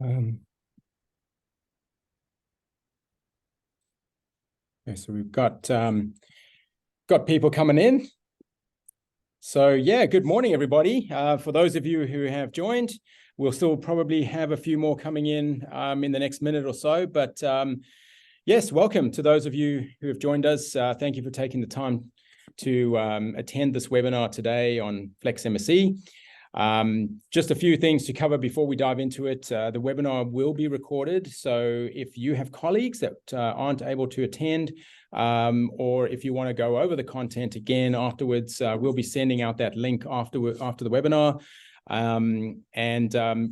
Okay, so we've got people coming in. So yeah, good morning, everybody. For those of you who have joined, we'll still probably have a few more coming in the next minute or so. But yes, welcome to those of you who have joined us. Thank you for taking the time to attend this webinar today on Flex MSE. Just a few things to cover before we dive into it. The webinar will be recorded, so if you have colleagues that aren't able to attend, or if you want to go over the content again afterwards, we'll be sending out that link after the webinar.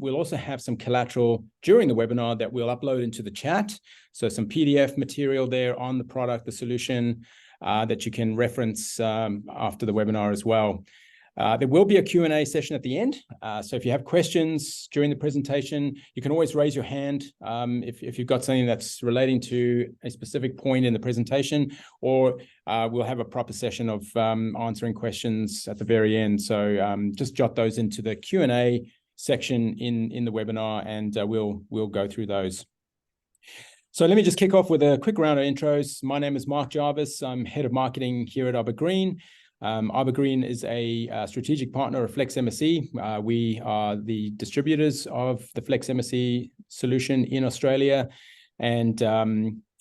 We'll also have some collateral during the webinar that we'll upload into the chat. So some PDF material there on the product, the solution, that you can reference after the webinar as well. There will be a Q&A session at the end. So if you have questions during the presentation, you can always raise your hand if you've got something that's relating to a specific point in the presentation, or we'll have a proper session of answering questions at the very end. So just jot those into the Q&A section in the webinar, and we'll go through those. So let me just kick off with a quick round of intros. My name is Mark Jarvis. I'm head of marketing here at Arbor Green. Arbor Green is a strategic partner of Flex MSE. We are the distributors of the Flex MSE solution in Australia, and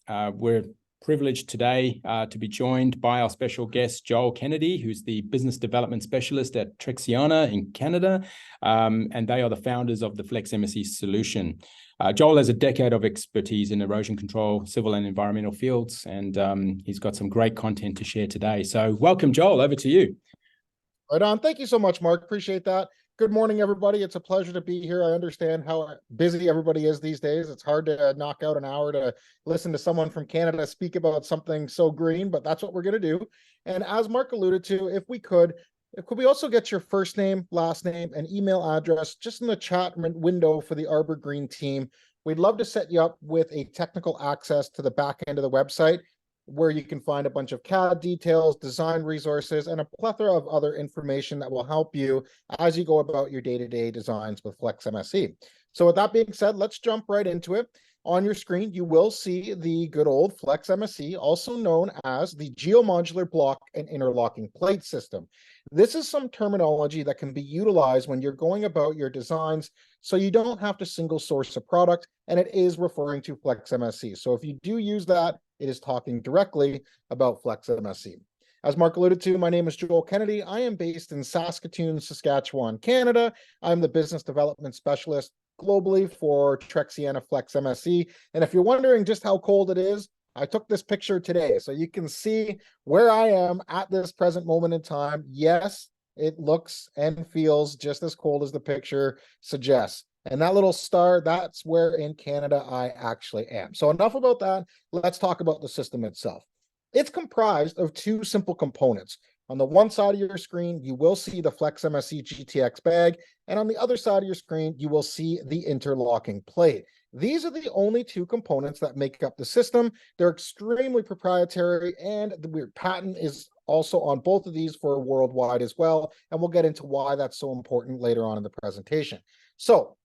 we're privileged today to be joined by our special guest, Joel Kennedy, who's the business development specialist at Trexiana in Canada, and they are the founders of the Flex MSE solution. Joel has a decade of expertise in erosion control, civil and environmental fields, and he's got some great content to share today. So welcome, Joel, over to you. Right on. Thank you so much, Mark. Appreciate that. Good morning, everybody. It's a pleasure to be here. I understand how busy everybody is these days. It's hard to knock out an hour to listen to someone from Canada speak about something so green, but that's what we're going to do. And as Mark alluded to, if we could we also get your first name, last name, and email address just in the chat window for the Arbor Green team? We'd love to set you up with a technical access to the back end of the website, where you can find a bunch of CAD details, design resources, and a plethora of other information that will help you as you go about your day-to-day designs with Flex MSE. So with that being said, let's jump right into it. On your screen, you will see the good old Flex MSE, also known as the Geomodular Block and Interlocking Plate System. This is some terminology that can be utilized when you're going about your designs, so you don't have to single source a product, and it is referring to Flex MSE. So if you do use that, it is talking directly about Flex MSE. As Mark alluded to, my name is Joel Kennedy. I am based in Saskatoon, Saskatchewan, Canada. I'm the business development specialist globally for Trexiana Flex MSE. And if you're wondering just how cold it is, I took this picture today, so you can see where I am at this present moment in time. Yes, it looks and feels just as cold as the picture suggests. And that little star, that's where in Canada I actually am. So enough about that. Let's talk about the system itself. It's comprised of two simple components. On the one side of your screen, you will see the Flex MSE GTX bag, and on the other side of your screen, you will see the interlocking plate. These are the only two components that make up the system. They're extremely proprietary, and the patent is also on both of these for worldwide as well, and we'll get into why that's so important later on in the presentation. So,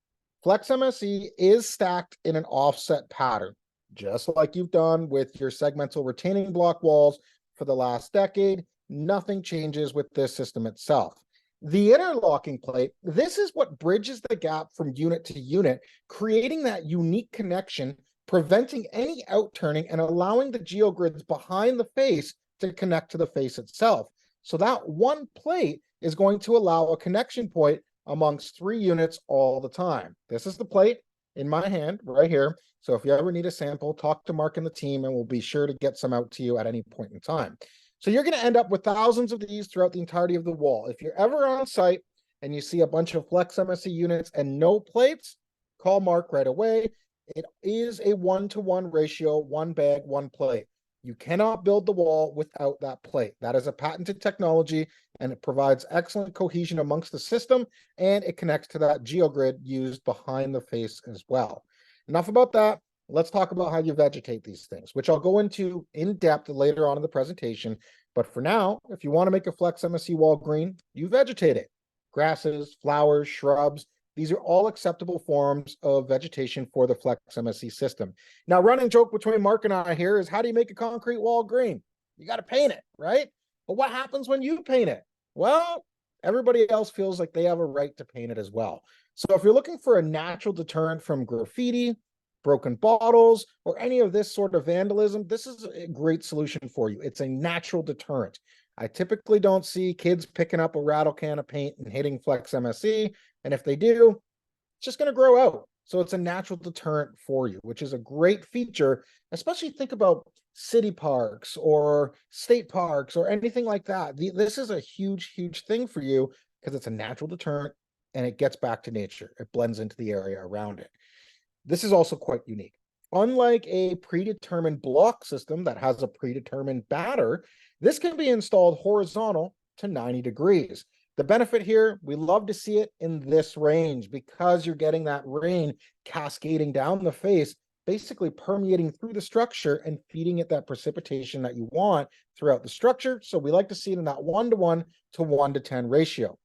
Flex MSE is stacked in an offset pattern, just like you've done with your segmental retaining block walls for the last decade. Nothing changes with this system itself. The interlocking plate, this is what bridges the gap from unit to unit, creating that unique connection, preventing any outturning and allowing the geogrids behind the face to connect to the face itself. So that one plate is going to allow a connection point amongst three units all the time. This is the plate in my hand right here. So if you ever need a sample, talk to Mark and the team, and we'll be sure to get some out to you at any point in time. So you're going to end up with thousands of these throughout the entirety of the wall. If you're ever on site and you see a bunch of Flex MSE units and no plates, call Mark right away. It is a 1-to-1 ratio, one bag, one plate. You cannot build the wall without that plate. That is a patented technology, and it provides excellent cohesion amongst the system, and it connects to that geogrid used behind the face as well. Enough about that. Let's talk about how you vegetate these things, which I'll go into in depth later on in the presentation. But for now, if you want to make a Flex MSE wall green, you vegetate it. Grasses, flowers, shrubs, These are all acceptable forms of vegetation for the Flex MSE system. Now, running joke between Mark and I here is, how do you make a concrete wall green? You got to paint it, right? But what happens when you paint it? Well, everybody else feels like they have a right to paint it as well. So if you're looking for a natural deterrent from graffiti, broken bottles, or any of this sort of vandalism, this is a great solution for you. It's a natural deterrent. I typically don't see kids picking up a rattle can of paint and hitting Flex MSE. And if they do, it's just going to grow out. So it's a natural deterrent for you, which is a great feature, especially think about city parks or state parks or anything like that. This is a huge, huge thing for you because it's a natural deterrent and it gets back to nature. It blends into the area around it. This is also quite unique. Unlike a predetermined block system that has a predetermined batter, this can be installed horizontal to 90 degrees. The benefit here, we love to see it in this range because you're getting that rain cascading down the face, basically permeating through the structure and feeding it that precipitation that you want throughout the structure. So we like to see it in that 1:1 to 1:10 ratio.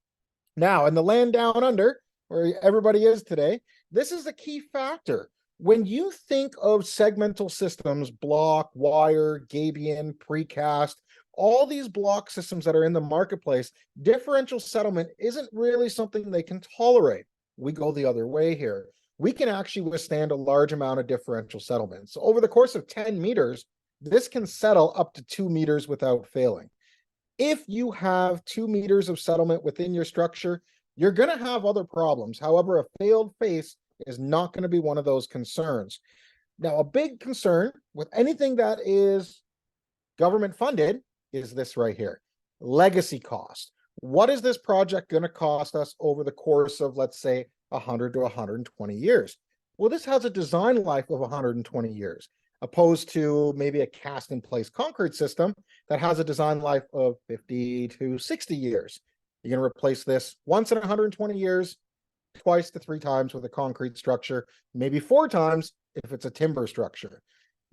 Now, in the land down under, where everybody is today, this is a key factor. When you think of segmental systems, block, wire, gabion, precast, all these block systems that are in the marketplace, differential settlement isn't really something they can tolerate. We go the other way here. We can actually withstand a large amount of differential settlement. So over the course of 10 meters, this can settle up to 2 meters without failing. If you have 2 meters of settlement within your structure, you're going to have other problems. However, a failed face is not going to be one of those concerns. Now, a big concern with anything that is government funded is this right here, legacy cost. What is this project going to cost us over the course of, let's say, 100 to 120 years? Well, this has a design life of 120 years, opposed to maybe a cast in place concrete system that has a design life of 50 to 60 years. You're going to replace this once in 120 years, twice to 3 times with a concrete structure, maybe 4 times if it's a timber structure.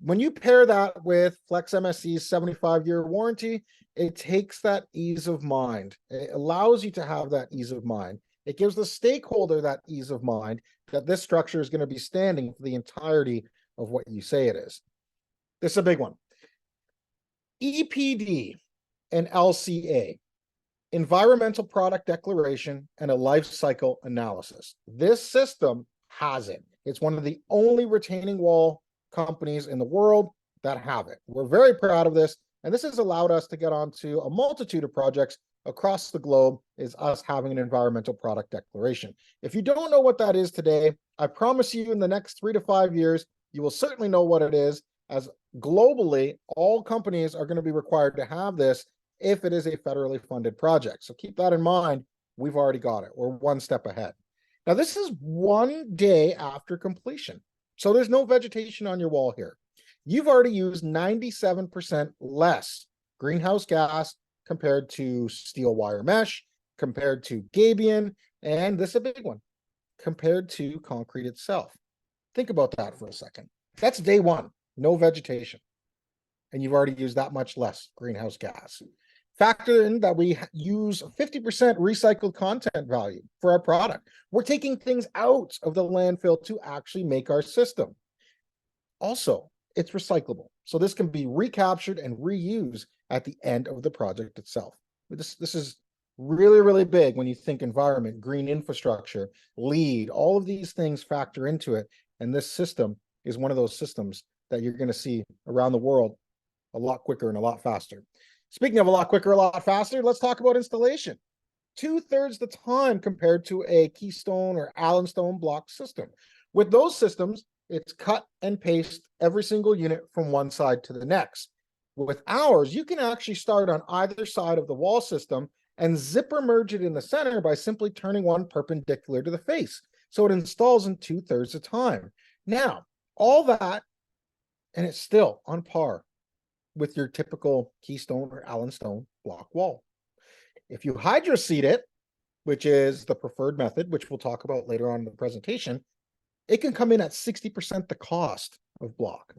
When you pair that with Flex MSE's 75-year warranty, it takes that ease of mind. It allows you to have that ease of mind. It gives the stakeholder that ease of mind that this structure is going to be standing for the entirety of what you say it is. This is a big one. EPD and LCA, Environmental Product Declaration and a Life Cycle Analysis. This system has it. It's one of the only retaining wall companies in the world that have it. We're very proud of this, and this has allowed us to get onto a multitude of projects across the globe, is us having an environmental product declaration. If you don't know what that is today, I promise you in the next 3 to 5 years, you will certainly know what it is, as globally, all companies are going to be required to have this if it is a federally funded project. So keep that in mind. We've already got it. We're one step ahead. Now, this is 1 day after completion. So there's no vegetation on your wall here. You've already used 97% less greenhouse gas compared to steel wire mesh, compared to gabion, and this is a big one, compared to concrete itself. Think about that for a second. That's day 1, no vegetation. And you've already used that much less greenhouse gas. Factor in that we use 50% recycled content value for our product. We're taking things out of the landfill to actually make our system. Also, it's recyclable. So this can be recaptured and reused at the end of the project itself. This is really, really big when you think environment, green infrastructure, LEED, all of these things factor into it. And this system is one of those systems that you're going to see around the world a lot quicker and a lot faster. Speaking of a lot quicker, a lot faster, let's talk about installation. 2/3 the time compared to a Keystone or Allenstone block system. With those systems, it's cut and paste every single unit from one side to the next. With ours, you can actually start on either side of the wall system and zipper merge it in the center by simply turning one perpendicular to the face. So it installs in 2/3 the time. Now, all that, and it's still on par with your typical Keystone or Allenstone block wall. If you hydroseed it, which is the preferred method, which we'll talk about later on in the presentation, it can come in at 60% the cost of block.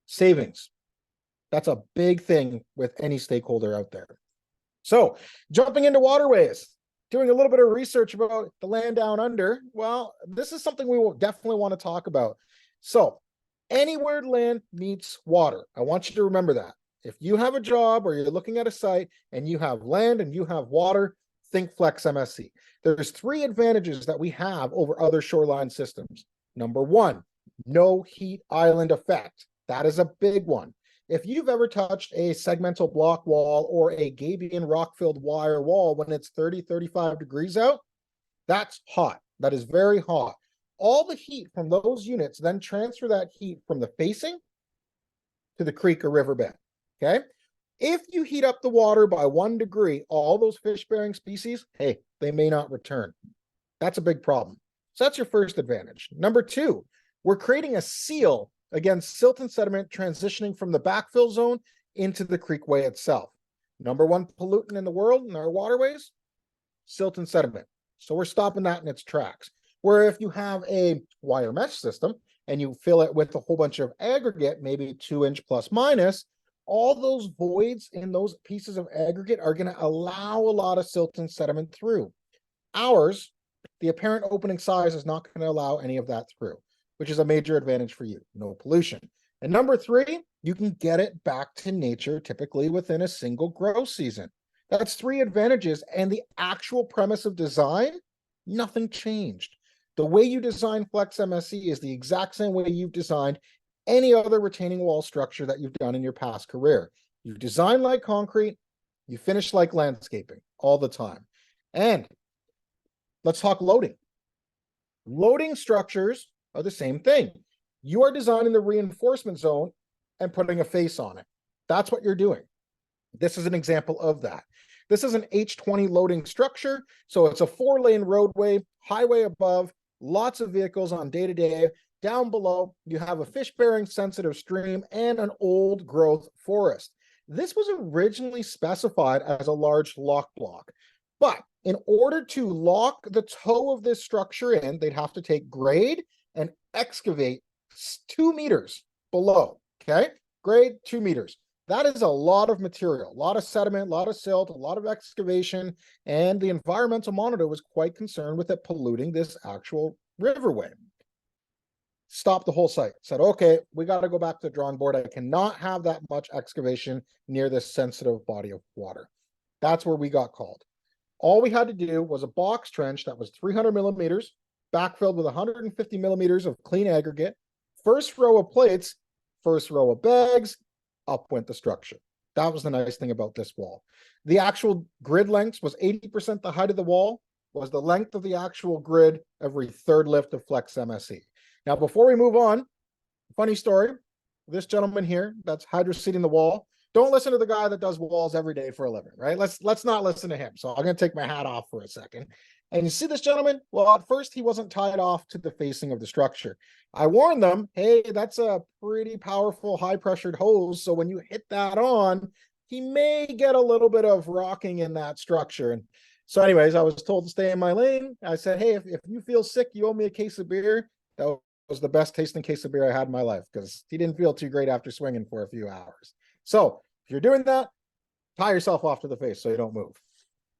Savings. That's a big thing with any stakeholder out there. So, jumping into waterways. doing a little bit of research about the land down under, well, this is something we will definitely want to talk about. So anywhere land meets water, I want you to remember that. If you have a job or you're looking at a site and you have land and you have water, think Flex MSE. There's 3 advantages that we have over other shoreline systems. Number 1, no heat island effect. That is a big one. If you've ever touched a segmental block wall or a Gabion rock-filled wire wall when it's 30, 35 degrees out, that's hot. That is very hot. All the heat from those units then transfer that heat from the facing to the creek or riverbed, okay? If you heat up the water by 1 degree, all those fish-bearing species, hey, they may not return. That's a big problem. So that's your first advantage. Number 2, we're creating a seal against silt and sediment transitioning from the backfill zone into the creekway itself. Number 1 pollutant in the world in our waterways, silt and sediment. So we're stopping that in its tracks. Where if you have a wire mesh system and you fill it with a whole bunch of aggregate, maybe 2-inch plus minus, all those voids in those pieces of aggregate are going to allow a lot of silt and sediment through. Ours, the apparent opening size is not going to allow any of that through, which is a major advantage for you, no pollution. And number 3, you can get it back to nature typically within a single growth season. That's 3 advantages, and the actual premise of design, nothing changed. The way you design Flex MSE is the exact same way you've designed any other retaining wall structure that you've done in your past career. You design like concrete, you finish like landscaping all the time. And let's talk loading. Loading structures are the same thing. You are designing the reinforcement zone and putting a face on it. That's what you're doing. This is an example of that. This is an H20 loading structure. So it's a 4-lane roadway, highway above, lots of vehicles on day-to-day. Down below, you have a fish-bearing sensitive stream and an old growth forest. This was originally specified as a large lock block, but in order to lock the toe of this structure in, they'd have to take grade and excavate 2 meters below, okay? Grade 2 meters. That is a lot of material, a lot of sediment, a lot of silt, a lot of excavation, and the environmental monitor was quite concerned with it polluting this actual riverway. Stopped the whole site, said, okay, we got to go back to the drawing board. I cannot have that much excavation near this sensitive body of water. That's where we got called. All we had to do was a box trench that was 300 millimeters, backfilled with 150 millimeters of clean aggregate, first row of plates, first row of bags, up went the structure. That was the nice thing about this wall. The actual grid length was 80% the height of the wall, was the length of the actual grid every 3rd lift of Flex MSE. Now, before we move on, funny story, this gentleman here that's hydroseeding the wall, don't listen to the guy that does walls every day for a living, right? Let's not listen to him. So I'm going to take my hat off for a second. And you see this gentleman? Well, at first he wasn't tied off to the facing of the structure. I warned them, hey, that's a pretty powerful high pressured hose. So when you hit that on, he may get a little bit of rocking in that structure. And so anyways, I was told to stay in my lane. I said, hey, if you feel sick, you owe me a case of beer. That was the best tasting case of beer I had in my life because he didn't feel too great after swinging for a few hours. So if you're doing that, tie yourself off to the face so you don't move.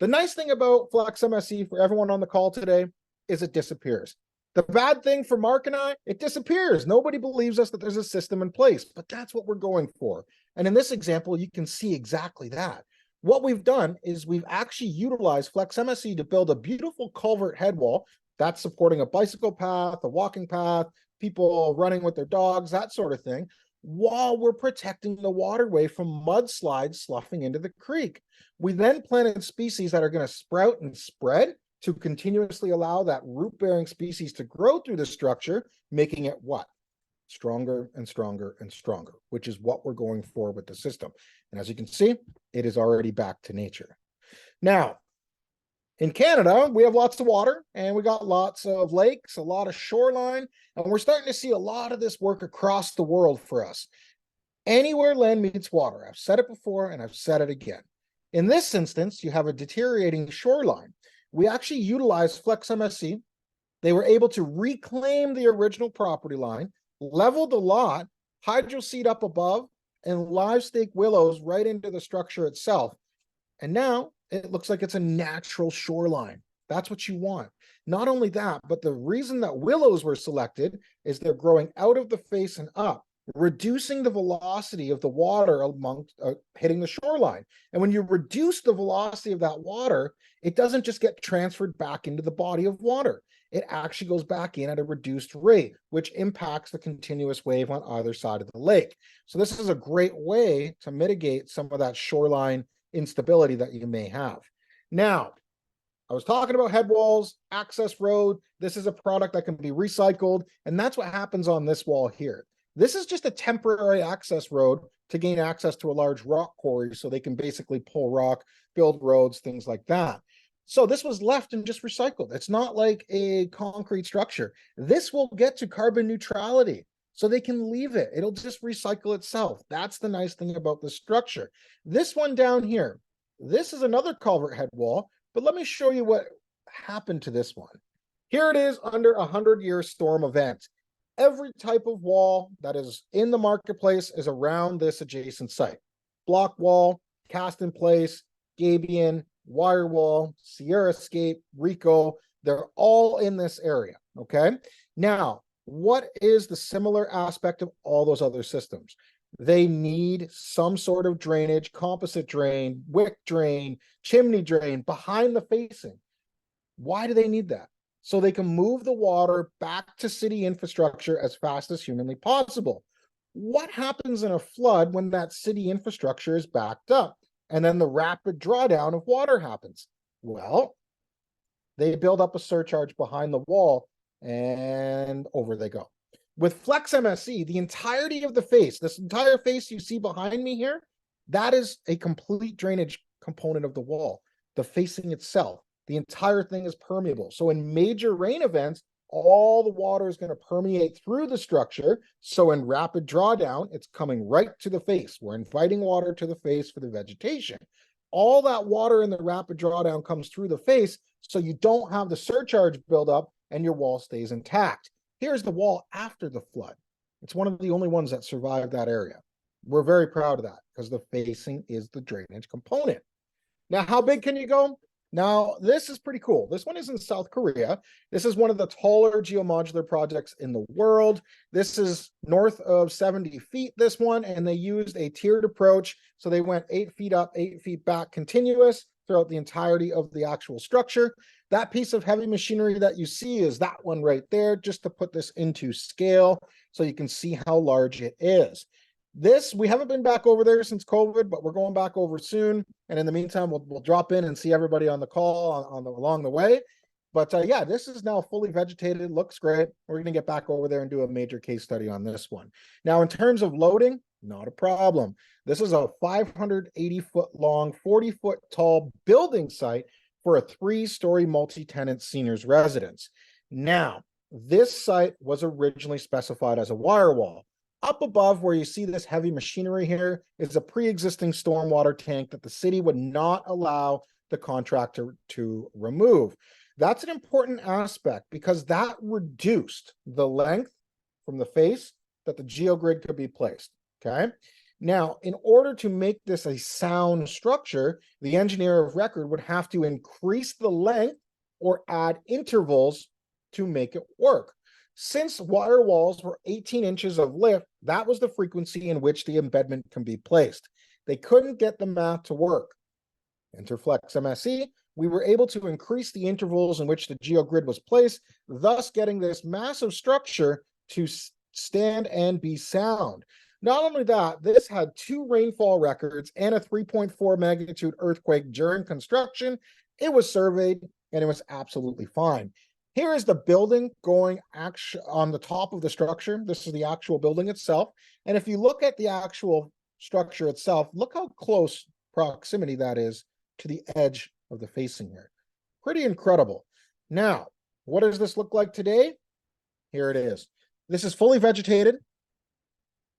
The nice thing about Flex MSE for everyone on the call today is it disappears. The bad thing for Mark and I, it disappears. Nobody believes us that there's a system in place, but that's what we're going for. And in this example, you can see exactly that. What we've done is we've actually utilized Flex MSE to build a beautiful culvert head wall that's supporting a bicycle path, a walking path, people running with their dogs, that sort of thing, while we're protecting the waterway from mudslides sloughing into the creek. We then planted species that are going to sprout and spread to continuously allow that root-bearing species to grow through the structure, making it what? Stronger and stronger and stronger, which is what we're going for with the system. And as you can see, it is already back to nature. Now, in Canada, we have lots of water and we got lots of lakes, a lot of shoreline, and we're starting to see a lot of this work across the world for us. Anywhere land meets water. I've said it before and I've said it again. In this instance, you have a deteriorating shoreline. We actually utilized Flex MSE. They were able to reclaim the original property line, level the lot, hydroseed up above, and live stake willows right into the structure itself. And now it looks like it's a natural shoreline. That's what you want. Not only that, but the reason that willows were selected is they're growing out of the face and up, reducing the velocity of the water hitting the shoreline. And when you reduce the velocity of that water, it doesn't just get transferred back into the body of water. It actually goes back in at a reduced rate, which impacts the continuous wave on either side of the lake. So this is a great way to mitigate some of that shoreline instability that you may have. Now, I was talking about head walls, access road. This is a product that can be recycled, and that's what happens on this wall here. This is just a temporary access road to gain access to a large rock quarry so they can basically pull rock, build roads, things like that. So this was left and just recycled. It's not like a concrete structure. This will get to carbon neutrality, so they can leave it. It'll just recycle itself. That's the nice thing about this structure. This one down here, this is another culvert head wall, but let me show you what happened to this one. Here it is under a 100-year storm event. Every type of wall that is in the marketplace is around this adjacent site. Block wall, cast in place, gabion, wire wall, Sierra Escape, Rico, they're all in this area, okay? Now, what is the similar aspect of all those other systems? They need some sort of drainage, composite drain, wick drain, chimney drain behind the facing. Why do they need that? So they can move the water back to city infrastructure as fast as humanly possible. What happens in a flood when that city infrastructure is backed up and then the rapid drawdown of water happens? Well, they build up a surcharge behind the wall and over they go. With Flex MSE, the entirety of the face, this entire face you see behind me here, that is a complete drainage component of the wall. The facing itself, the entire thing is permeable. So in major rain events, all the water is going to permeate through the structure. So in rapid drawdown, it's coming right to the face. We're inviting water to the face for the vegetation. All that water in the rapid drawdown comes through the face, so you don't have the surcharge build up and your wall stays intact. Here's the wall after the flood. It's one of the only ones that survived that area. We're very proud of that because the facing is the drainage component. Now, how big can you go? Now, this is pretty cool. This one is in South Korea. This is one of the taller geomodular projects in the world. This is north of 70 feet, this one, and they used a tiered approach. So they went 8 feet up, 8 feet back, continuous throughout the entirety of the actual structure. That piece of heavy machinery that you see is that one right there, just to put this into scale so you can see how large it is. This, we haven't been back over there since COVID, but we're going back over soon. And in the meantime, we'll drop in and see everybody on the call along the way. But yeah, this is now fully vegetated, looks great. We're going to get back over there and do a major case study on this one. Now, in terms of loading, not a problem. This is a 580-foot long, 40-foot tall building site for a 3-story multi-tenant seniors residence. Now, this site was originally specified as a wire wall. Up above where you see this heavy machinery here is a pre-existing stormwater tank that the city would not allow the contractor to remove. That's an important aspect because that reduced the length from the face that the geogrid could be placed, okay? Now, in order to make this a sound structure, the engineer of record would have to increase the length or add intervals to make it work. Since wire walls were 18 inches of lift, that was the frequency in which the embedment can be placed. They couldn't get the math to work. Enter Flex MSE, we were able to increase the intervals in which the geogrid was placed, thus getting this massive structure to stand and be sound. Not only that, this had 2 rainfall records and a 3.4 magnitude earthquake during construction. It was surveyed and it was absolutely fine. Here is the building going on the top of the structure. This is the actual building itself. And if you look at the actual structure itself, look how close proximity that is to the edge of the facing here. Pretty incredible. Now, what does this look like today? Here it is. This is fully vegetated.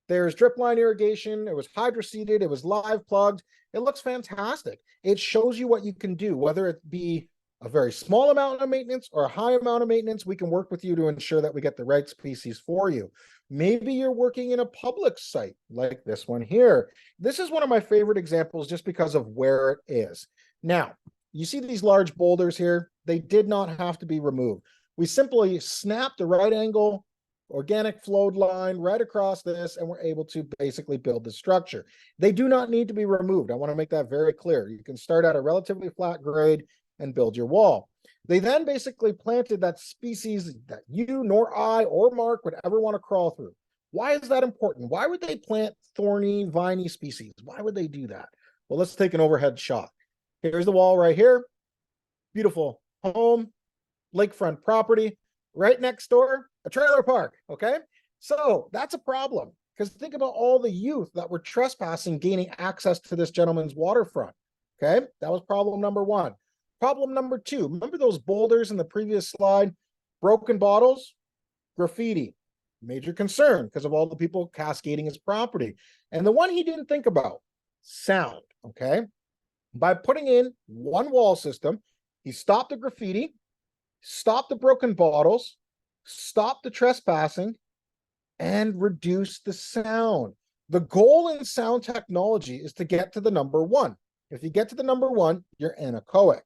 There's drip line irrigation. It was hydroseeded. It was live plugged. It looks fantastic. It shows you what you can do, whether it be a very small amount of maintenance or a high amount of maintenance. We can work with you to ensure that we get the right species for you. Maybe you're working in a public site like this one here. This is one of my favorite examples just because of where it is. Now, you see these large boulders here? They did not have to be removed. We simply snapped the right angle organic flowed line right across this, and we're able to basically build the structure. They do not need to be removed. I want to make that very clear. You can start at a relatively flat grade and build your wall. They then basically planted that species that you nor I or Mark would ever want to crawl through. Why is that important? Why would they plant thorny, viney species? Why would they do that? Well, let's take an overhead shot. Here's the wall right here. Beautiful home, lakefront property. Right next door, a trailer park, okay? So that's a problem, because think about all the youth that were trespassing, gaining access to this gentleman's waterfront, okay? That was problem number one. Problem number two, remember those boulders in the previous slide? Broken bottles, graffiti, major concern because of all the people cascading his property. And the one he didn't think about, sound, okay? By putting in one wall system, he stopped the graffiti, stop the broken bottles, stop the trespassing, and reduce the sound. The goal in sound technology is to get to the number one. If you get to the number one, you're anechoic.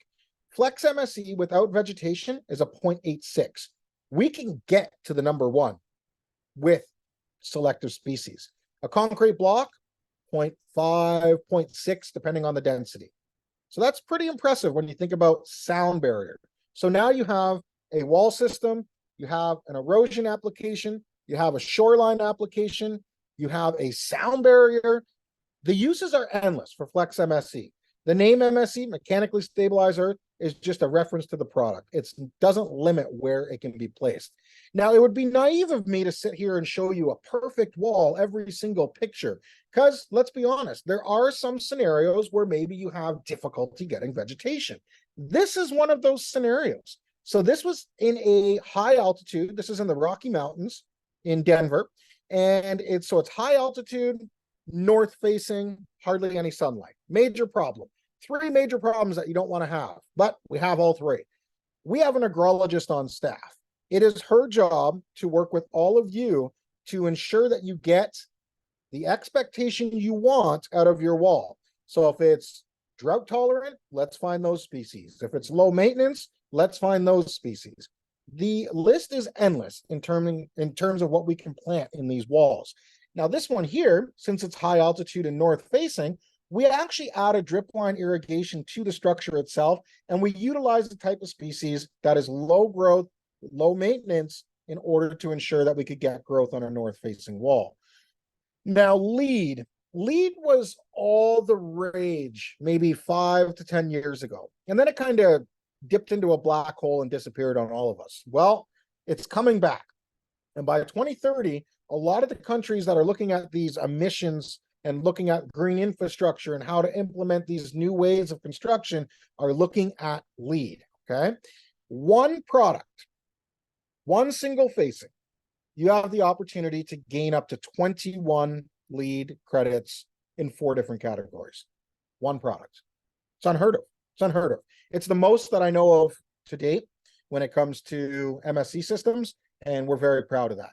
Flex MSE without vegetation is a 0.86. We can get to the number one with selective species. A concrete block, 0.5, 0.6, depending on the density. So that's pretty impressive when you think about sound barrier. So now you have a wall system, you have an erosion application, you have a shoreline application, you have a sound barrier. The uses are endless for Flex MSE. The name MSE, mechanically stabilized earth, is just a reference to the product. It doesn't limit where it can be placed. Now, it would be naive of me to sit here and show you a perfect wall, every single picture, because let's be honest, there are some scenarios where maybe you have difficulty getting vegetation. This is one of those scenarios. So this was in a high altitude. This is in the Rocky Mountains in Denver. And it's high altitude, north facing, hardly any sunlight. Major problem. Three major problems that you don't want to have, but we have all three. We have an agrologist on staff. It is her job to work with all of you to ensure that you get the expectation you want out of your wall. So if it's drought tolerant, let's find those species. If it's low maintenance, let's find those species. The list is endless in terms of what we can plant in these walls. Now this one here, since it's high altitude and north facing, we actually added drip line irrigation to the structure itself, and we utilize the type of species that is low growth, low maintenance in order to ensure that we could get growth on our north facing wall. Now lead was all the rage maybe 5 to 10 years ago, and then it kind of dipped into a black hole and disappeared on all of us. Well, it's coming back, and by 2030, a lot of the countries that are looking at these emissions and looking at green infrastructure and how to implement these new ways of construction are looking at lead, okay? One product, one single facing, you have the opportunity to gain up to 21 lead credits in 4 different categories. One product. It's unheard of. It's unheard of. It's the most that I know of to date when it comes to MSE systems, and we're very proud of that.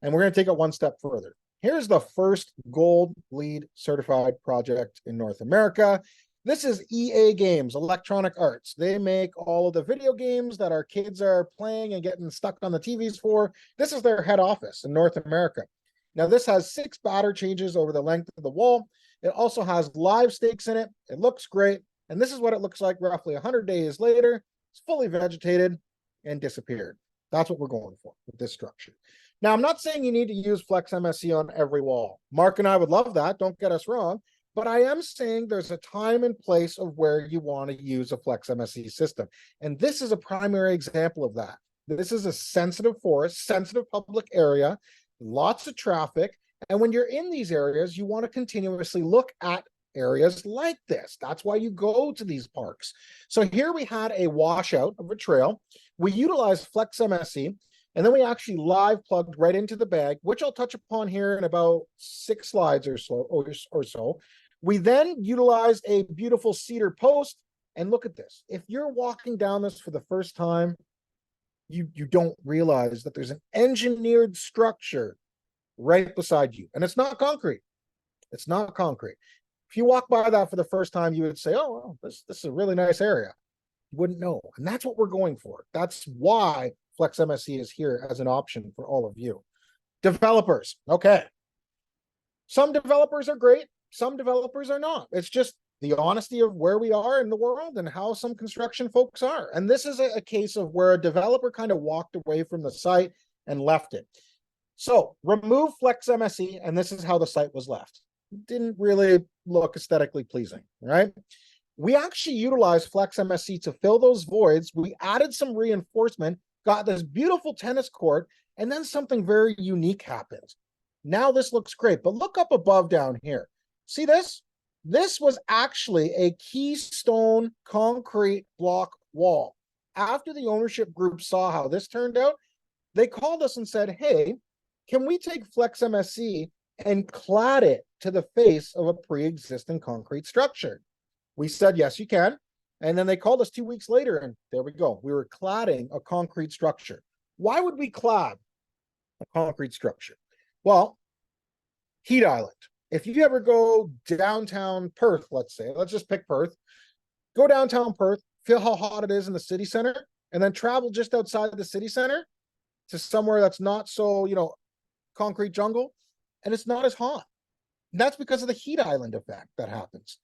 And we're going to take it one step further. Here's the first gold lead certified project in North America. This is EA Games, Electronic Arts. They make all of the video games that our kids are playing and getting stuck on the TVs for. This is their head office in North America. Now, this has 6 batter changes over the length of the wall. It also has live stakes in it. It looks great. And this is what it looks like roughly 100 days later. It's fully vegetated and disappeared. That's what we're going for with this structure. Now, I'm not saying you need to use Flex MSE on every wall. Mark and I would love that. Don't get us wrong. But I am saying there's a time and place of where you want to use a Flex MSE system. And this is a primary example of that. This is a sensitive forest, sensitive public area, lots of traffic. And when you're in these areas, you want to continuously look at areas like this. That's why you go to these parks. So here we had a washout of a trail. We utilized Flex MSE, and then we actually live plugged right into the bag, which I'll touch upon here in about 6 slides or so. We then utilized a beautiful cedar post, and look at this. If you're walking down this for the first time, you don't realize that there's an engineered structure right beside you, and it's not concrete. It's not concrete. If you walk by that for the first time, you would say, oh, well, this is a really nice area. You wouldn't know. And that's what we're going for. That's why Flex MSE is here as an option for all of you. Developers. Okay. Some developers are great. Some developers are not. It's just the honesty of where we are in the world and how some construction folks are. And this is a case of where a developer kind of walked away from the site and left it. So remove Flex MSE, and this is how the site was left. Didn't really look aesthetically pleasing, right? We actually utilized Flex MSE to fill those voids. We added some reinforcement, got this beautiful tennis court, and then something very unique happened. Now this looks great, but look up above down here. See this? This was actually a keystone concrete block wall. After the ownership group saw how this turned out, they called us and said, hey, can we take Flex MSE and clad it to the face of a pre-existing concrete structure? We said, yes, you can. And then they called us 2 weeks later, and there we go. We were cladding a concrete structure. Why would we clad a concrete structure? Well, heat island. If you ever go downtown Perth, let's say, let's just pick Perth, go downtown Perth, feel how hot it is in the city center, and then travel just outside the city center to somewhere that's not so, concrete jungle, and it's not as hot. And that's because of the heat island effect that happens.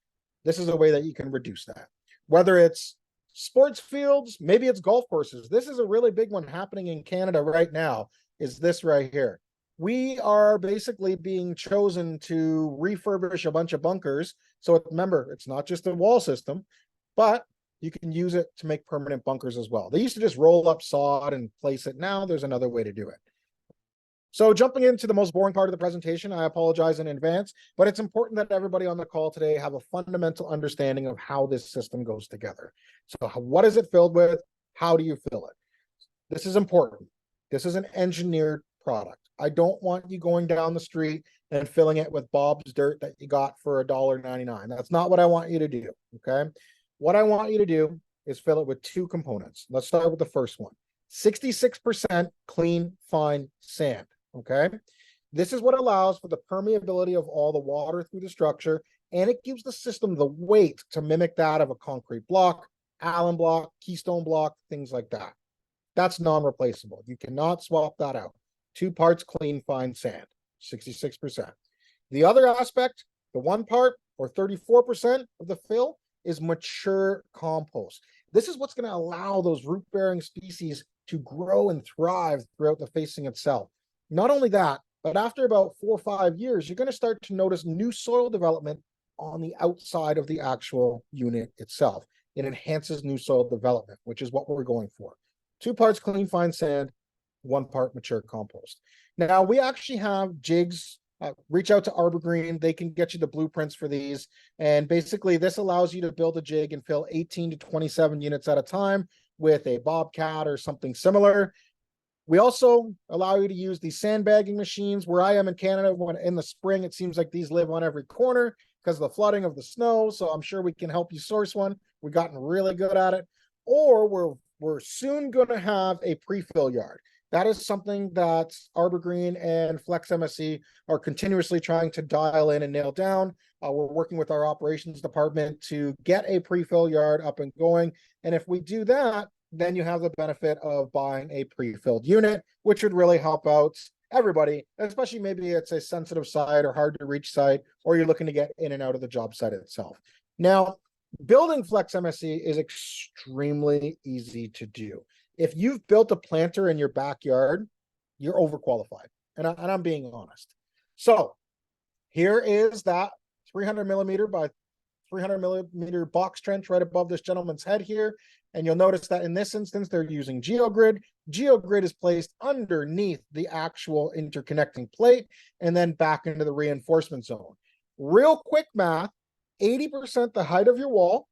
This is a way that you can reduce that. Whether it's sports fields, maybe it's golf courses. This is a really big one happening in Canada right now, is this right here. We are basically being chosen to refurbish a bunch of bunkers. So remember, it's not just a wall system, but you can use it to make permanent bunkers as well. They used to just roll up sod and place it. Now there's another way to do it. So jumping into the most boring part of the presentation, I apologize in advance, but it's important that everybody on the call today have a fundamental understanding of how this system goes together. So what is it filled with? How do you fill it? This is important. This is an engineered product. I don't want you going down the street and filling it with Bob's dirt that you got for $1.99. That's not what I want you to do, okay? What I want you to do is fill it with two components. Let's start with the first one. 66% clean, fine sand, okay? This is what allows for the permeability of all the water through the structure, and it gives the system the weight to mimic that of a concrete block, Allen block, keystone block, things like that. That's non-replaceable. You cannot swap that out. 2 parts clean, fine sand, 66%. The other aspect, the 1 part or 34% of the fill is mature compost. This is what's going to allow those root-bearing species to grow and thrive throughout the facing itself. Not only that, but after about 4 or 5 years, you're going to start to notice new soil development on the outside of the actual unit itself. It enhances new soil development, which is what we're going for. 2 parts clean, fine sand, 1 part mature compost. Now, we actually have jigs. Reach out to Arbor Green. They can get you the blueprints for these. And basically, this allows you to build a jig and fill 18 to 27 units at a time with a Bobcat or something similar. We also allow you to use these sandbagging machines. Where I am in Canada, when in the spring, it seems like these live on every corner because of the flooding of the snow. So I'm sure we can help you source one. We've gotten really good at it. Or we're soon going to have a pre-fill yard. That is something that Arbor Green and Flex MSE are continuously trying to dial in and nail down. We're working with our operations department to get a pre-fill yard up and going. And if we do that, then you have the benefit of buying a pre-filled unit, which would really help out everybody, especially maybe it's a sensitive site or hard to reach site, or you're looking to get in and out of the job site itself. Now, building Flex MSE is extremely easy to do. If you've built a planter in your backyard, you're overqualified. And I'm being honest. So here is that 300 millimeter by 300 millimeter box trench right above this gentleman's head here. And you'll notice that in this instance, they're using GeoGrid. GeoGrid is placed underneath the actual interconnecting plate and then back into the reinforcement zone. Real quick math, 80% the height of your wall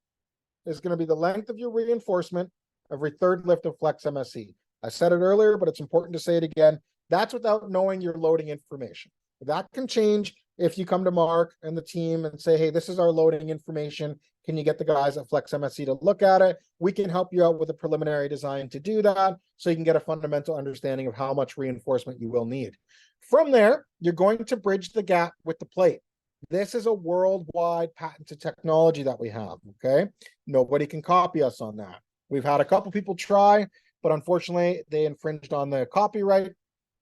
is going to be the length of your reinforcement every third lift of Flex MSE. I said it earlier, but it's important to say it again. That's without knowing your loading information. That can change if you come to Mark and the team and say, hey, this is our loading information. Can you get the guys at Flex MSE to look at it? We can help you out with a preliminary design to do that so you can get a fundamental understanding of how much reinforcement you will need. From there, you're going to bridge the gap with the plate. This is a worldwide patented technology that we have, okay? Nobody can copy us on that. We've had a couple people try, but unfortunately they infringed on the copyright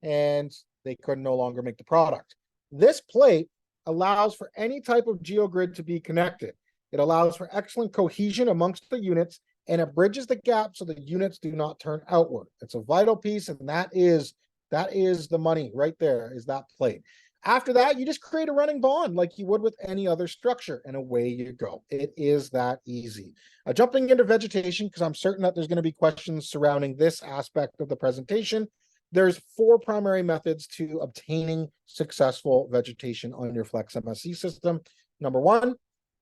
and they could no longer make the product. This plate allows for any type of geogrid to be connected. It allows for excellent cohesion amongst the units, and it bridges the gap so the units do not turn outward. It's a vital piece, and that is the money right there, is that plate. After that, you just create a running bond like you would with any other structure, and away you go. It is that easy. Jumping into vegetation, because I'm certain that there's going to be questions surrounding this aspect of the presentation. There's 4 primary methods to obtaining successful vegetation on your Flex MSE system. Number 1,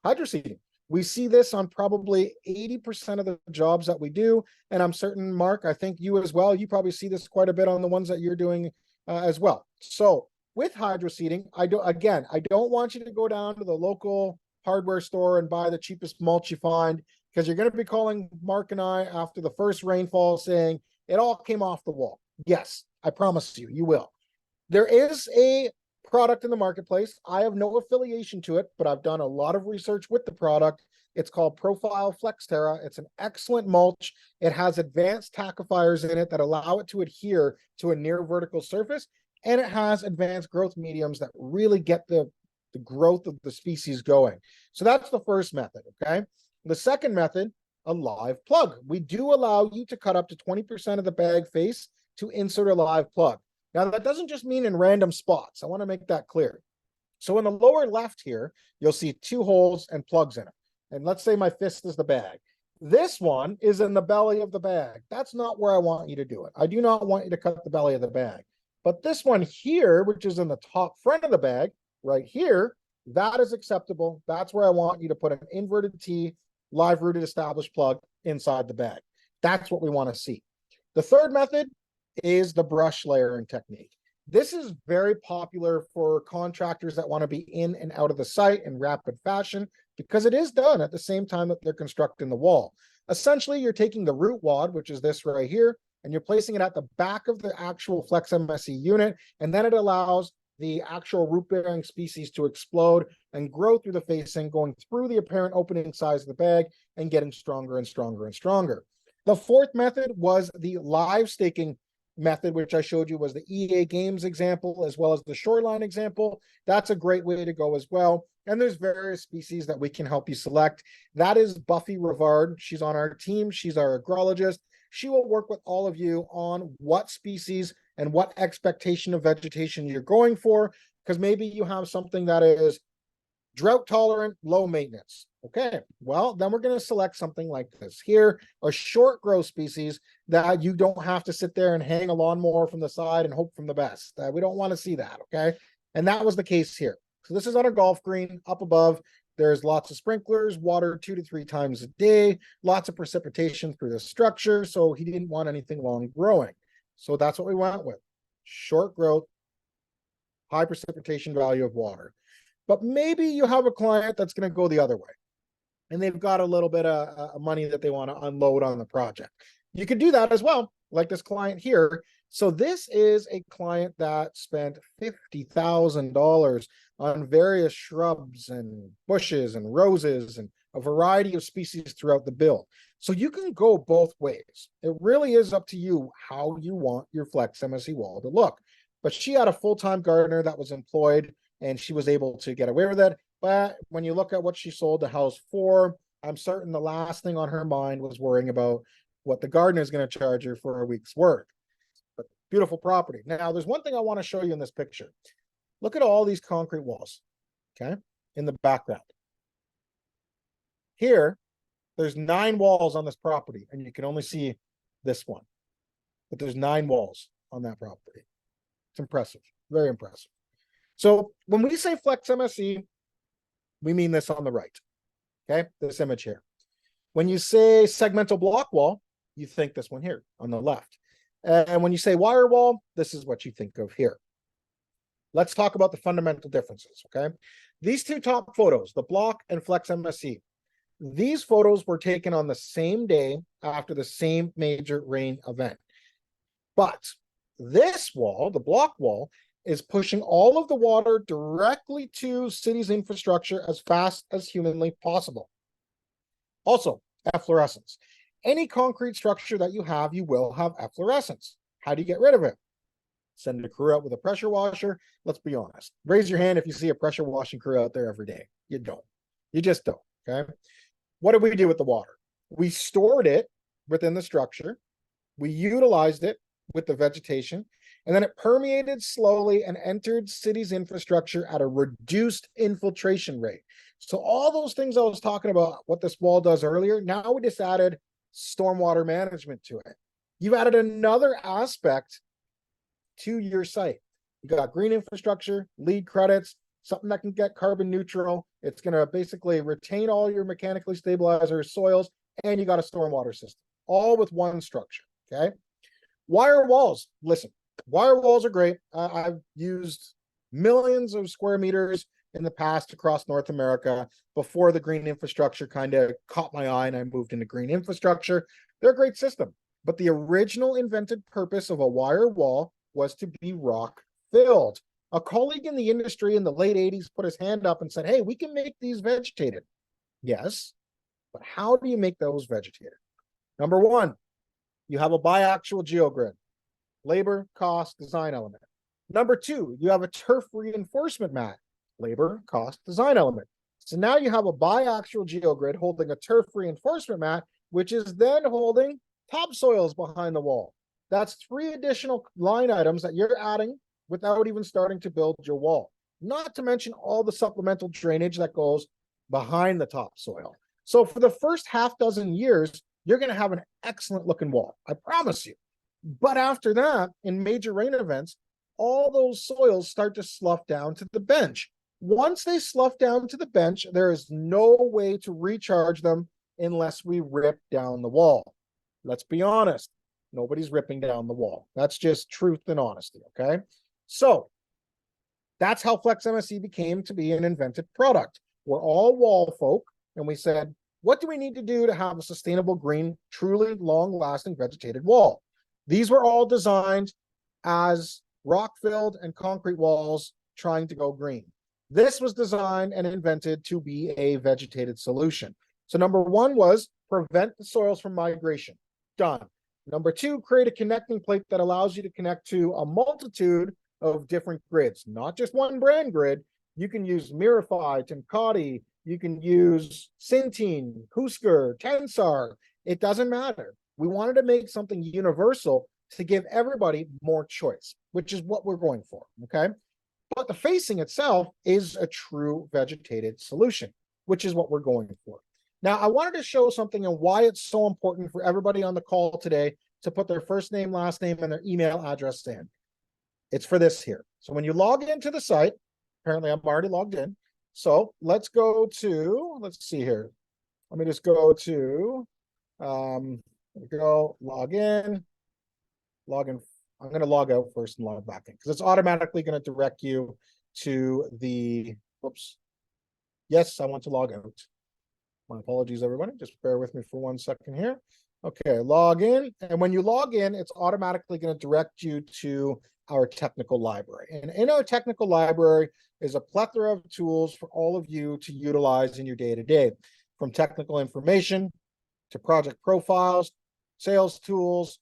hydroseeding. We see this on probably 80% of the jobs that we do, and I'm certain, Mark, I think you as well, you probably see this quite a bit on the ones that you're doing as well. So with hydroseeding, I don't want you to go down to the local hardware store and buy the cheapest mulch you find, because you're going to be calling Mark and I after the first rainfall saying it all came off the wall. Yes, I promise you, you will. There is a product in the marketplace. I have no affiliation to it, but I've done a lot of research with the product. It's called Profile Flex Terra. It's an excellent mulch. It has advanced tackifiers in it that allow it to adhere to a near vertical surface, and it has advanced growth mediums that really get the growth of the species going. So that's the first method, okay? The second method, a live plug. We do allow you to cut up to 20% of the bag face to insert a live plug. Now, that doesn't just mean in random spots. I want to make that clear. So in the lower left here, you'll see 2 holes and plugs in it. And let's say my fist is the bag. This one is in the belly of the bag. That's not where I want you to do it. I do not want you to cut the belly of the bag. But this one here, which is in the top front of the bag, right here, that is acceptable. That's where I want you to put an inverted T, live rooted established plug inside the bag. That's what we want to see. The third method is the brush layering technique. This is very popular for contractors that want to be in and out of the site in rapid fashion, because it is done at the same time that they're constructing the wall. Essentially, you're taking the root wad, which is this right here, and you're placing it at the back of the actual Flex MSE unit, and then it allows the actual root-bearing species to explode and grow through the facing, going through the apparent opening size of the bag and getting stronger and stronger and stronger. The fourth method was the live staking method, which I showed you was the EA Games example, as well as the Shoreline example. That's a great way to go as well. And there's various species that we can help you select. That is Buffy Rivard. She's on our team. She's our agrologist. She will work with all of you on what species and what expectation of vegetation you're going for, because maybe you have something that is drought tolerant, low maintenance. Okay, well, then we're going to select something like this here, a short growth species that you don't have to sit there and hang a lawnmower from the side and hope from the best. We don't want to see that, okay? And that was the case here. So this is on a golf green up above. There's lots of sprinklers, water 2 to 3 times a day, lots of precipitation through the structure. So he didn't want anything long growing. So that's what we went with. Short growth, high precipitation value of water. But maybe you have a client that's going to go the other way, and they've got a little bit of money that they want to unload on the project. You could do that as well, like this client here. So this is a client that spent $50,000 on various shrubs and bushes and roses and a variety of species throughout the build. So you can go both ways. It really is up to you how you want your Flex MSE wall to look. But she had a full-time gardener that was employed, and she was able to get away with it. But when you look at what she sold the house for, I'm certain the last thing on her mind was worrying about what the gardener is going to charge her for a week's work. But beautiful property. Now, there's one thing I want to show you in this picture. Look at all these concrete walls, okay, in the background. Here, there's 9 walls on this property, and you can only see this one. But there's 9 walls on that property. It's impressive, very impressive. So when we say Flex MSE, we mean this on the right, okay, this image here. When you say segmental block wall, you think this one here on the left. And when you say wire wall, this is what you think of here. Let's talk about the fundamental differences, okay? These 2 top photos, the block and Flex MSE, these photos were taken on the same day after the same major rain event. But this wall, the block wall, is pushing all of the water directly to cities' infrastructure as fast as humanly possible. Also, efflorescence. Any concrete structure that you have, you will have efflorescence. How do you get rid of it? Send a crew out with a pressure washer. Let's be honest. Raise your hand if you see a pressure washing crew out there every day. You don't. You just don't, okay? What did we do with the water? We stored it within the structure. We utilized it with the vegetation, and then it permeated slowly and entered cities' infrastructure at a reduced infiltration rate. So all those things I was talking about, what this wall does earlier, now we just added stormwater management to it. You've added another aspect to your site. You got green infrastructure, LEED credits, something that can get carbon neutral. It's going to basically retain all your mechanically stabilizer soils, and you got a stormwater system, all with one structure, okay? Wire walls, listen, wire walls are great. I've used millions of square meters in the past across North America before the green infrastructure kind of caught my eye and I moved into green infrastructure. They're a great system, but the original invented purpose of a wire wall was to be rock filled. A colleague in the industry in the late 80s put his hand up and said, hey, we can make these vegetated. Yes, but how do you make those vegetated? Number one, you have a biaxial geogrid, labor, cost, design element. Number two, you have a turf reinforcement mat, labor, cost, design element. So now you have a biaxial geogrid holding a turf reinforcement mat, which is then holding topsoils behind the wall. That's 3 additional line items that you're adding without even starting to build your wall. Not to mention all the supplemental drainage that goes behind the topsoil. So for the first half dozen years, you're going to have an excellent looking wall. I promise you. But after that, in major rain events, all those soils start to slough down to the bench. Once they slough down to the bench, there is no way to recharge them unless we rip down the wall. Let's be honest. Nobody's ripping down the wall. That's just truth and honesty, okay? So that's how Flex MSE became to be an invented product. We're all wall folk, and we said, what do we need to do to have a sustainable green, truly long-lasting vegetated wall? These were all designed as rock-filled and concrete walls trying to go green. This was designed and invented to be a vegetated solution. So number one was prevent the soils from migration. Done. Number two, create a connecting plate that allows you to connect to a multitude of different grids, not just one brand grid. You can use Mirify, Timcati, you can use Syntene, Husker, Tensar. It doesn't matter. We wanted to make something universal to give everybody more choice, which is what we're going for, okay? But the facing itself is a true vegetated solution, which is what we're going for. Now, I wanted to show something and why it's so important for everybody on the call today to put their first name, last name, and their email address in. It's for this here. So when you log into the site, apparently I'm already logged in. So let's go to, let's see here. Let me just go to, log in. I'm going to log out first and log back in because it's automatically going to direct you to the, whoops. Yes, I want to log out. My apologies, everybody. Just bear with me for 1 second here. Okay, log in. And when you log in, it's automatically going to direct you to our technical library. And in our technical library is a plethora of tools for all of you to utilize in your day-to-day, from technical information to project profiles, sales tools,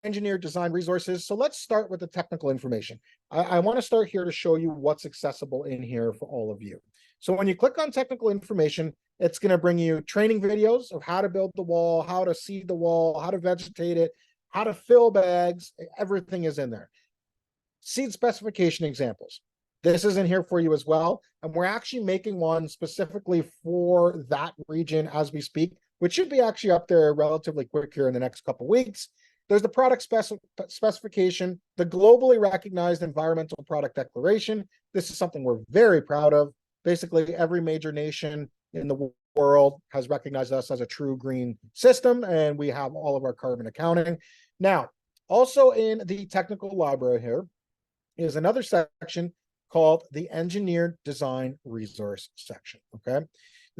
engineer design resources. So let's start with the technical information. I want to start here to show you what's accessible in here for all of you. So when you click on technical information, it's going to bring you training videos of how to build the wall, how to seed the wall, how to vegetate it, how to fill bags. Everything is in there. Seed specification examples. This is in here for you as well. And we're actually making one specifically for that region as we speak, which should be actually up there relatively quick here in the next couple of weeks. There's the product specification, the globally recognized environmental product declaration. This is something we're very proud of. Basically, every major nation in the world has recognized us as a true green system, and we have all of our carbon accounting. Now, also in the technical library here is another section called the Engineered Design Resource section, okay?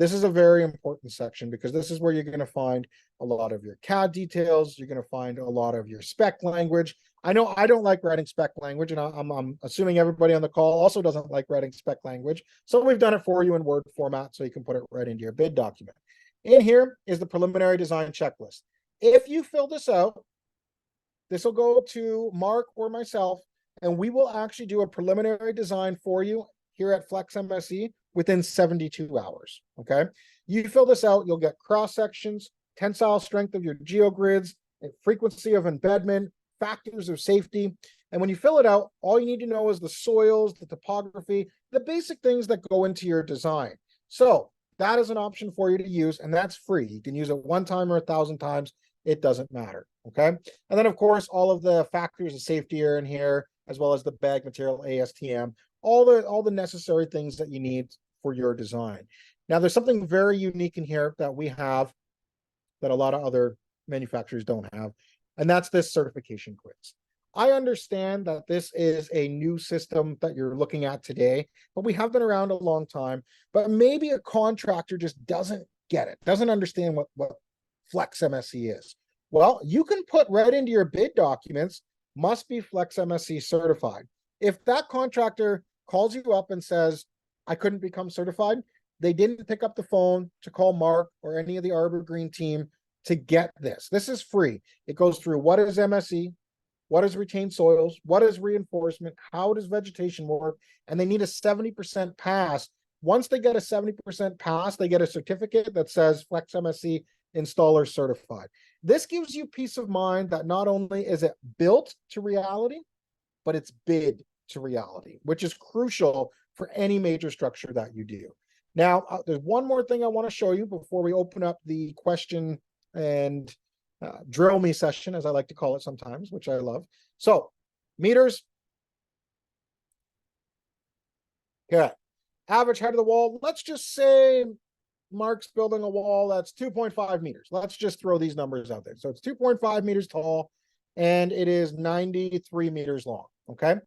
This is a very important section because this is where you're going to find a lot of your CAD details. You're going to find a lot of your spec language. I know I don't like writing spec language, and I'm assuming everybody on the call also doesn't like writing spec language. So we've done it for you in Word format so you can put it right into your bid document. In here is the preliminary design checklist. If you fill this out, this will go to Mark or myself, and we will actually do a preliminary design for you here at Flex MSE within 72 hours, okay? You fill this out, you'll get cross sections, tensile strength of your geogrids, frequency of embedment, factors of safety. And when you fill it out, all you need to know is the soils, the topography, the basic things that go into your design. So that is an option for you to use, and that's free. You can use it one time or 1,000 times. It doesn't matter, okay? And then, of course, all of the factors of safety are in here, as well as the bag material, ASTM, all the necessary things that you need for your design. Now, there's something very unique in here that we have that a lot of other manufacturers don't have, and that's this certification quiz. I understand that this is a new system that you're looking at today, but we have been around a long time. But maybe a contractor just doesn't get it, doesn't understand what Flex MSE is. Well, you can put right into your bid documents, must be Flex MSE certified. If that contractor calls you up and says, I couldn't become certified, they didn't pick up the phone to call Mark or any of the Arbor Green team to get this. This is free. It goes through what is MSE, what is retained soils, what is reinforcement, how does vegetation work, and they need a 70% pass. Once they get a 70% pass, they get a certificate that says Flex MSE installer certified. This gives you peace of mind that not only is it built to reality, but it's bid to reality, which is crucial for any major structure that you do. Now, there's one more thing I want to show you before we open up the question and drill me session, as I like to call it sometimes, which I love. So, meters. Okay. Average height of the wall. Let's just say Mark's building a wall that's 2.5 meters. Let's just throw these numbers out there. So it's 2.5 meters tall, and it is 93 meters long, okay?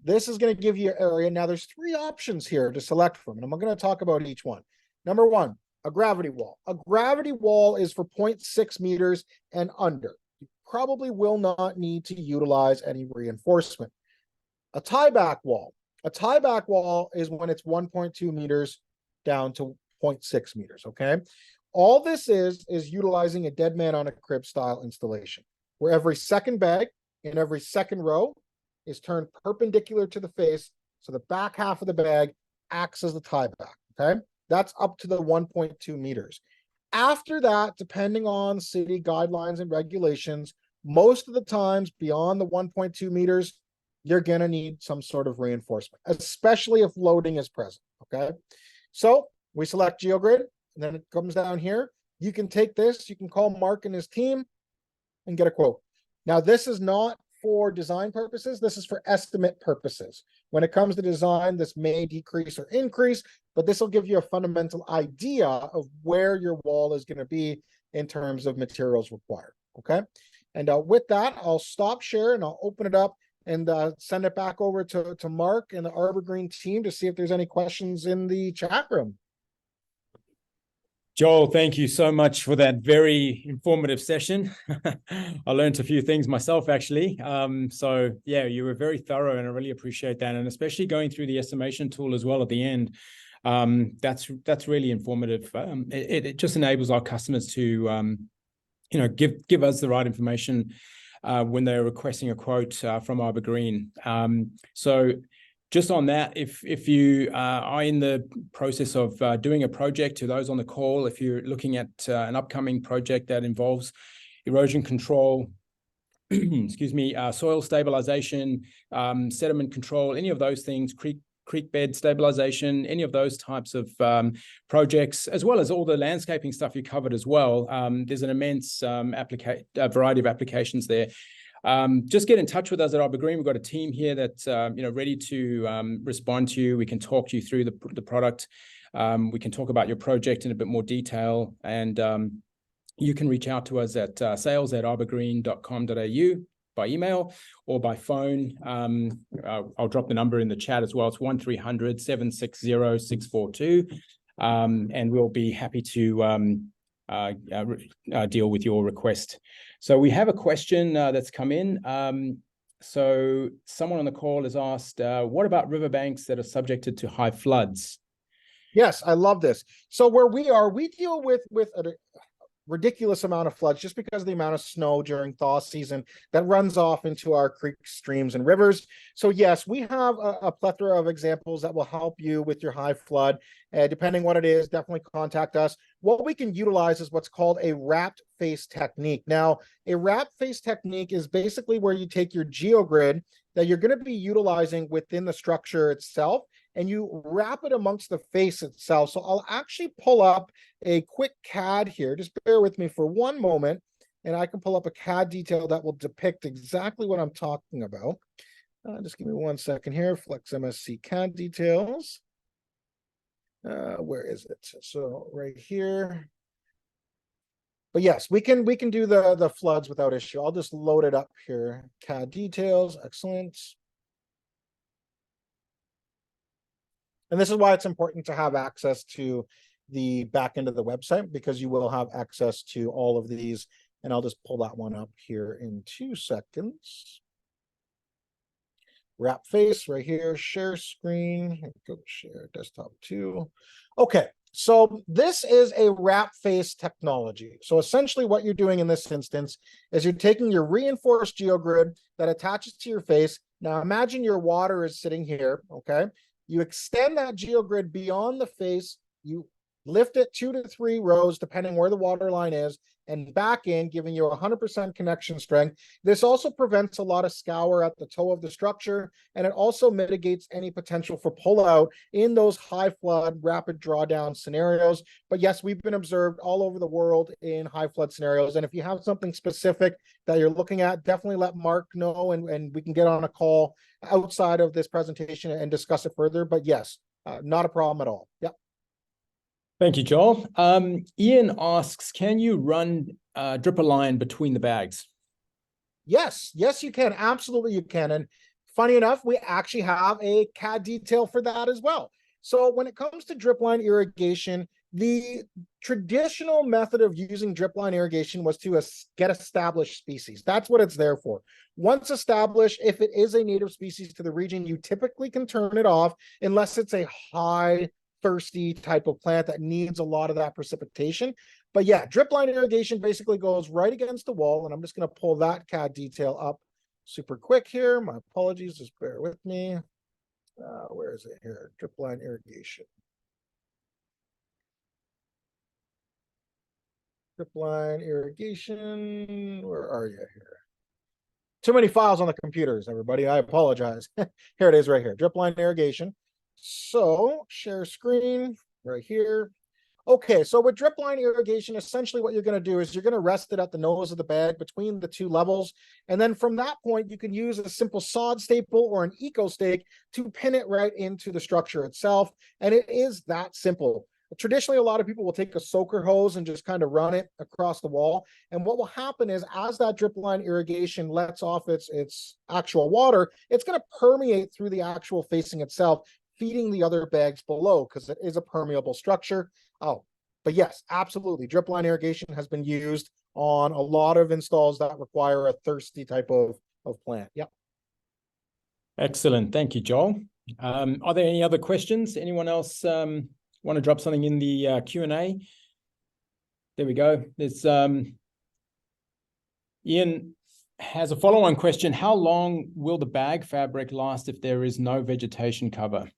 This is going to give you an area. Now, there's 3 options here to select from, and I'm going to talk about each one. Number 1, a gravity wall. A gravity wall is for 0.6 meters and under. You probably will not need to utilize any reinforcement. A tieback wall. A tieback wall is when it's 1.2 meters down to 0.6 meters, okay? All this is utilizing a dead man on a crib style installation, where every second bag in every second row is turned perpendicular to the face, so the back half of the bag acts as the tieback, okay? That's up to the 1.2 meters. After that, depending on city guidelines and regulations, most of the times beyond the 1.2 meters, you're gonna need some sort of reinforcement, especially if loading is present, okay? So we select GeoGrid, and then it comes down here. You can take this, you can call Mark and his team and get a quote. Now, this is not for design purposes, this is for estimate purposes. When it comes to design, this may decrease or increase, but this will give you a fundamental idea of where your wall is going to be in terms of materials required, okay? And with that, I'll stop share and I'll open it up and send it back over to Mark and the Arbor Green team to see if there's any questions in the chat room. Joel, thank you so much for that very informative session. I learned a few things myself, actually. So yeah, you were very thorough, and I really appreciate that. And especially going through the estimation tool as well at the end. That's really informative. It just enables our customers to give us the right information when they're requesting a quote from Arbor Green. So just on that, if you are in the process of doing a project, to those on the call, if you're looking at an upcoming project that involves erosion control, excuse me, soil stabilization, sediment control, any of those things, creek bed stabilization, any of those types of projects, as well as all the landscaping stuff you covered as well. There's an immense variety of applications there. Just get in touch with us at Arbor Green. We've got a team here that's ready to respond to you. We can talk you through the product. We can talk about your project in a bit more detail, and you can reach out to us at sales@arborgreen.com.au by email or by phone. I'll drop the number in the chat as well. It's 1300 760 642. and we'll be happy to deal with your request. So we have a question that's come in. So someone on the call has asked, what about riverbanks that are subjected to high floods? Yes, I love this. So where we are, we deal with a ridiculous amount of floods just because of the amount of snow during thaw season that runs off into our creeks, streams, and rivers. So yes, we have a plethora of examples that will help you with your high flood. Depending what it is, definitely contact us. What we can utilize is what's called a wrapped face technique. Now, a wrapped face technique is basically where you take your geogrid that you're going to be utilizing within the structure itself, and you wrap it amongst the face itself. So I'll actually pull up a quick CAD here. Just bear with me for one moment, and I can pull up a CAD detail that will depict exactly what I'm talking about. Just give me 1 second here. Flex MSE CAD details. Where is it? So right here. But yes, we can do the floods without issue. I'll just load it up here. CAD details, excellent. And this is why it's important to have access to the back end of the website, because you will have access to all of these. And I'll just pull that one up here in 2 seconds. Wrap face right here, share screen. Go share desktop 2. Okay, so this is a wrap face technology. So essentially what you're doing in this instance is you're taking your reinforced geogrid that attaches to your face. Now imagine your water is sitting here, okay? You extend that geogrid beyond the face, you lift it 2 to 3 rows, depending where the water line is, and back in, giving you 100% connection strength. This also prevents a lot of scour at the toe of the structure, and it also mitigates any potential for pullout in those high flood, rapid drawdown scenarios. But yes, we've been observed all over the world in high flood scenarios. And if you have something specific that you're looking at, definitely let Mark know, and we can get on a call outside of this presentation and discuss it further. But yes, not a problem at all. Yep. Thank you, Joel. Ian asks, can you run dripper line between the bags? Yes, you can. Absolutely, you can. And funny enough, we actually have a CAD detail for that as well. So when it comes to drip line irrigation, the traditional method of using drip line irrigation was to get established species. That's what it's there for. Once established, if it is a native species to the region, you typically can turn it off unless it's a high thirsty type of plant that needs a lot of that precipitation. But yeah, drip line irrigation basically goes right against the wall, and I'm just going to pull that CAD detail up super quick here. My apologies, just bear with me. Where is it here? Drip line irrigation. Drip line irrigation. Where are you here? Too many files on the computers, everybody. I apologize. Here it is right here. Drip line irrigation. So share screen right here. Okay, so with drip line irrigation, essentially what you're going to do is you're going to rest it at the nose of the bag between the 2 levels. And then from that point, you can use a simple sod staple or an eco stake to pin it right into the structure itself. And it is that simple. Traditionally, a lot of people will take a soaker hose and just kind of run it across the wall. And what will happen is as that drip line irrigation lets off its actual water, it's going to permeate through the actual facing itself, feeding the other bags below because it is a permeable structure. Oh, but yes, absolutely. Drip line irrigation has been used on a lot of installs that require a thirsty type of plant. Yep. Excellent. Thank you, Joel. Are there any other questions? Anyone else want to drop something in the Q&A? There we go. There's Ian has a follow-on question. How long will the bag fabric last if there is no vegetation cover?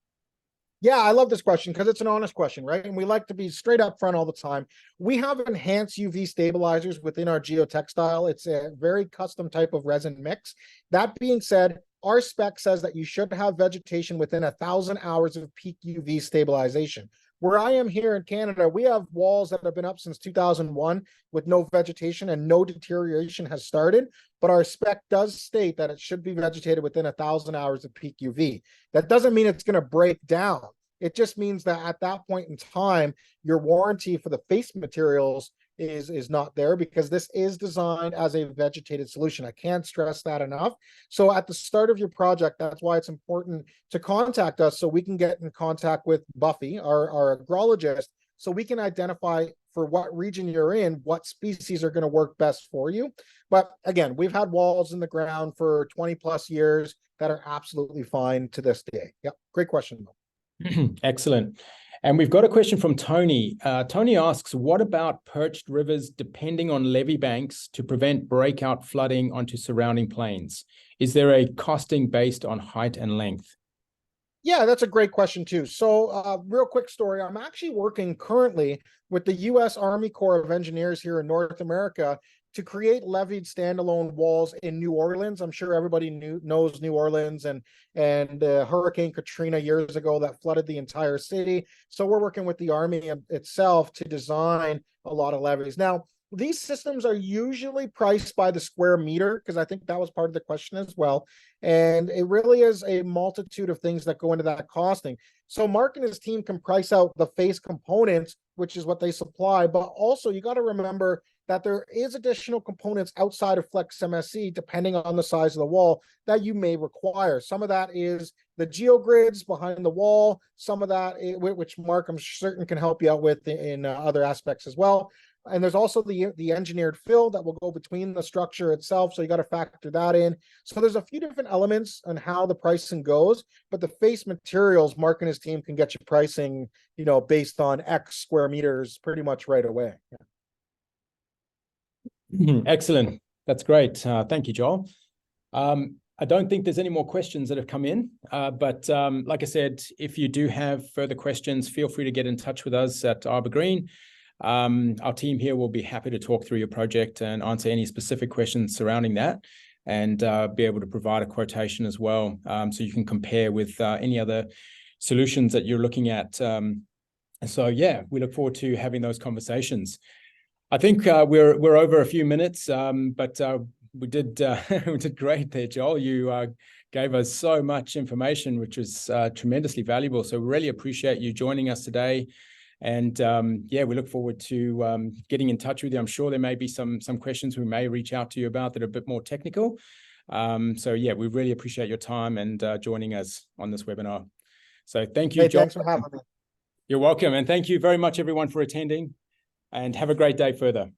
Yeah, I love this question because it's an honest question, right? And we like to be straight up front all the time. We have enhanced UV stabilizers within our geotextile. It's a very custom type of resin mix. That being said, our spec says that you should have vegetation within 1,000 hours of peak UV stabilization. Where I am here in Canada, we have walls that have been up since 2001 with no vegetation and no deterioration has started. But our spec does state that it should be vegetated within 1,000 hours of peak UV. That doesn't mean it's going to break down. It just means that at that point in time, your warranty for the face materials is not there, because this is designed as a vegetated solution. I can't stress that enough. So at the start of your project, that's why it's important to contact us so we can get in contact with Buffy, our agrologist, so we can identify for what region you're in, what species are going to work best for you. But again, we've had walls in the ground for 20 plus years that are absolutely fine to this day. Yep, great question, though. Excellent. And we've got a question from Tony. Tony asks, what about perched rivers depending on levee banks to prevent breakout flooding onto surrounding plains? Is there a costing based on height and length? Yeah, that's a great question too. So real quick story. I'm actually working currently with the U.S. Army Corps of Engineers here in North America to create levied standalone walls in New Orleans. I'm sure everybody knows New Orleans and Hurricane Katrina years ago that flooded the entire city. So we're working with the Army itself to design a lot of levees. Now, these systems are usually priced by the square meter, because I think that was part of the question as well. And it really is a multitude of things that go into that costing. So Mark and his team can price out the face components, which is what they supply. But also you got to remember that there is additional components outside of Flex MSE, depending on the size of the wall, that you may require. Some of that is the geogrids behind the wall. Some of that, which Mark, I'm certain, can help you out with in other aspects as well. And there's also the engineered fill that will go between the structure itself. So you got to factor that in. So there's a few different elements on how the pricing goes, but the face materials, Mark and his team can get you pricing, based on X square meters pretty much right away. Yeah. Excellent. That's great. Thank you, Joel. I don't think there's any more questions that have come in, but like I said, if you do have further questions, feel free to get in touch with us at Arbor Green. Our team here will be happy to talk through your project and answer any specific questions surrounding that, and be able to provide a quotation as well, so you can compare with any other solutions that you're looking at. So yeah, we look forward to having those conversations. I think we're over a few minutes, but we did we did great there, Joel. You gave us so much information, which was tremendously valuable. So we really appreciate you joining us today. And yeah, we look forward to getting in touch with you. I'm sure there may be some questions we may reach out to you about that are a bit more technical. So yeah, we really appreciate your time and joining us on this webinar. So thank you, Joel. Thanks for having me. You're welcome. And thank you very much, everyone, for attending. And have a great day further.